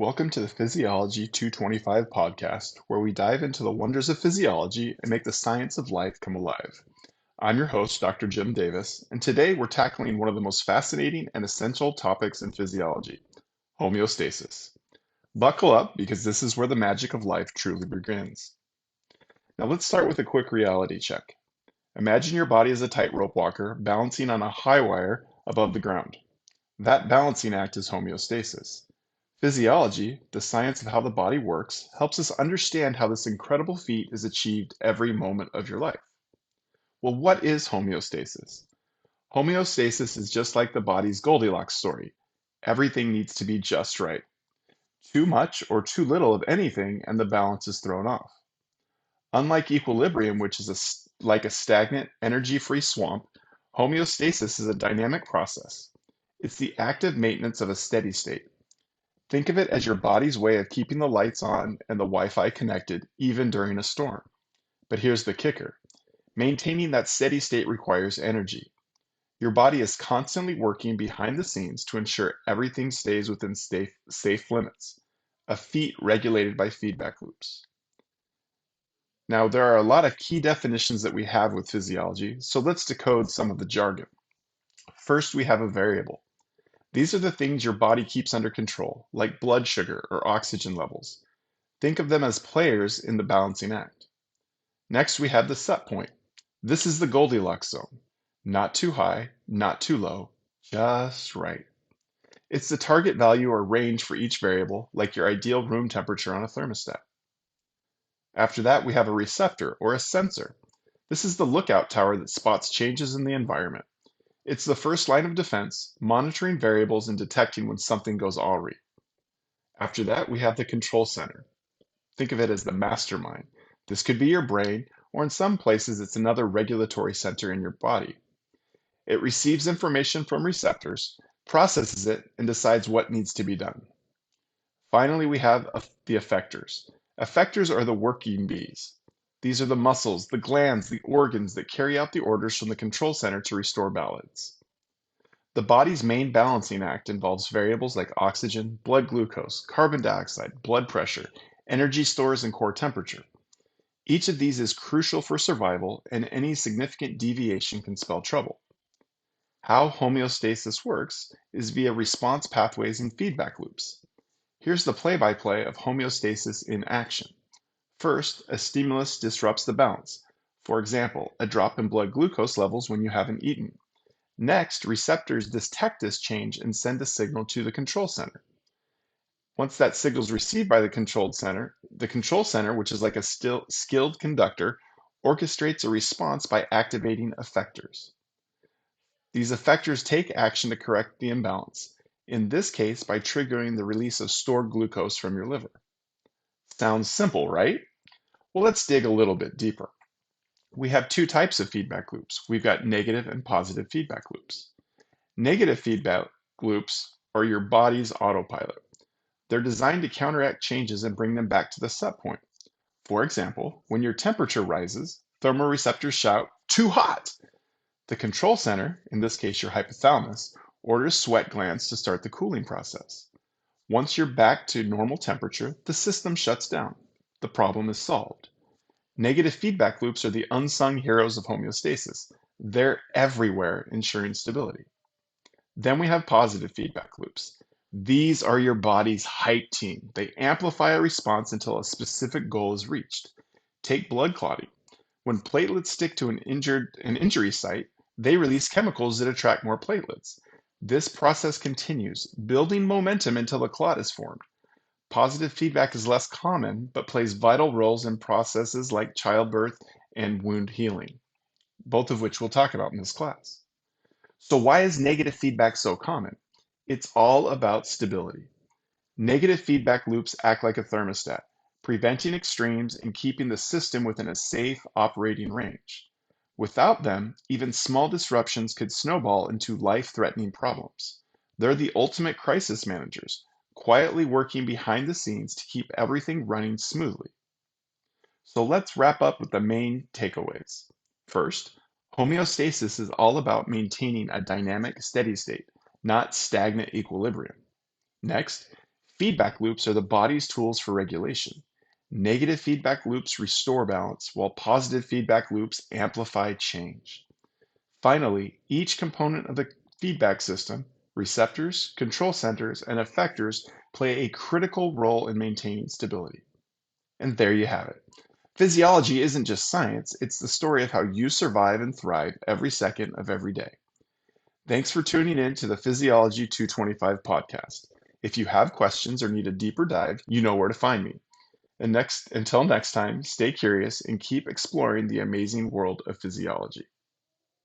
Welcome to the Physiology 225 podcast, where we dive into the wonders of physiology and make the science of life come alive. I'm your host, Dr. Jim Davis, and today we're tackling one of the most fascinating and essential topics in physiology, homeostasis. Buckle up because this is where the magic of life truly begins. Now let's start with a quick reality check. Imagine your body as a tightrope walker balancing on a high wire above the ground. That balancing act is homeostasis. Physiology, the science of how the body works, helps us understand how this incredible feat is achieved every moment of your life. Well, what is homeostasis? Homeostasis is just like the body's Goldilocks story. Everything needs to be just right. Too much or too little of anything, and the balance is thrown off. Unlike equilibrium, which is like a stagnant, energy-free swamp, homeostasis is a dynamic process. It's the active maintenance of a steady state. Think of it as your body's way of keeping the lights on and the Wi-Fi connected, even during a storm. But here's the kicker. Maintaining that steady state requires energy. Your body is constantly working behind the scenes to ensure everything stays within safe limits, a feat regulated by feedback loops. Now, there are a lot of key definitions that we have with physiology, so let's decode some of the jargon. First, we have a variable. These are the things your body keeps under control, like blood sugar or oxygen levels. Think of them as players in the balancing act. Next, we have the set point. This is the Goldilocks zone. Not too high, not too low, just right. It's the target value or range for each variable, like your ideal room temperature on a thermostat. After that, we have a receptor or a sensor. This is the lookout tower that spots changes in the environment. It's the first line of defense, monitoring variables and detecting when something goes awry. After that, we have the control center. Think of it as the mastermind. This could be your brain, or in some places, it's another regulatory center in your body. It receives information from receptors, processes it, and decides what needs to be done. Finally, we have the effectors. Effectors are the working bees. These are the muscles, the glands, the organs that carry out the orders from the control center to restore balance. The body's main balancing act involves variables like oxygen, blood glucose, carbon dioxide, blood pressure, energy stores, and core temperature. Each of these is crucial for survival, and any significant deviation can spell trouble. How homeostasis works is via response pathways and feedback loops. Here's the play-by-play of homeostasis in action. First, a stimulus disrupts the balance. For example, a drop in blood glucose levels when you haven't eaten. Next, receptors detect this change and send a signal to the control center. Once that signal is received by the control center, which is like a skilled conductor, orchestrates a response by activating effectors. These effectors take action to correct the imbalance, in this case by triggering the release of stored glucose from your liver. Sounds simple, right? Well, let's dig a little bit deeper. We have two types of feedback loops. We've got negative and positive feedback loops. Negative feedback loops are your body's autopilot. They're designed to counteract changes and bring them back to the set point. For example, when your temperature rises, thermoreceptors shout, "Too hot!" The control center, in this case your hypothalamus, orders sweat glands to start the cooling process. Once you're back to normal temperature, the system shuts down. The problem is solved. Negative feedback loops are the unsung heroes of homeostasis. They're everywhere, ensuring stability. Then we have positive feedback loops. These are your body's hype team. They amplify a response until a specific goal is reached. Take blood clotting. When platelets stick to an injury site, they release chemicals that attract more platelets. This process continues, building momentum until a clot is formed. Positive feedback is less common, but plays vital roles in processes like childbirth and wound healing, both of which we'll talk about in this class. So why is negative feedback so common? It's all about stability. Negative feedback loops act like a thermostat, preventing extremes and keeping the system within a safe operating range. Without them, even small disruptions could snowball into life-threatening problems. They're the ultimate crisis managers, quietly working behind the scenes to keep everything running smoothly. So let's wrap up with the main takeaways. First, homeostasis is all about maintaining a dynamic steady state, not stagnant equilibrium. Next, Feedback loops are the body's tools for regulation. Negative feedback loops restore balance, while positive feedback loops amplify change. Finally, each component of the feedback system, receptors, control centers, and effectors, play a critical role in maintaining stability. And there you have it. Physiology isn't just science, it's the story of how you survive and thrive every second of every day. Thanks for tuning in to the Physiology 225 podcast. If you have questions or need a deeper dive, you know where to find me. Until next time, stay curious and keep exploring the amazing world of physiology.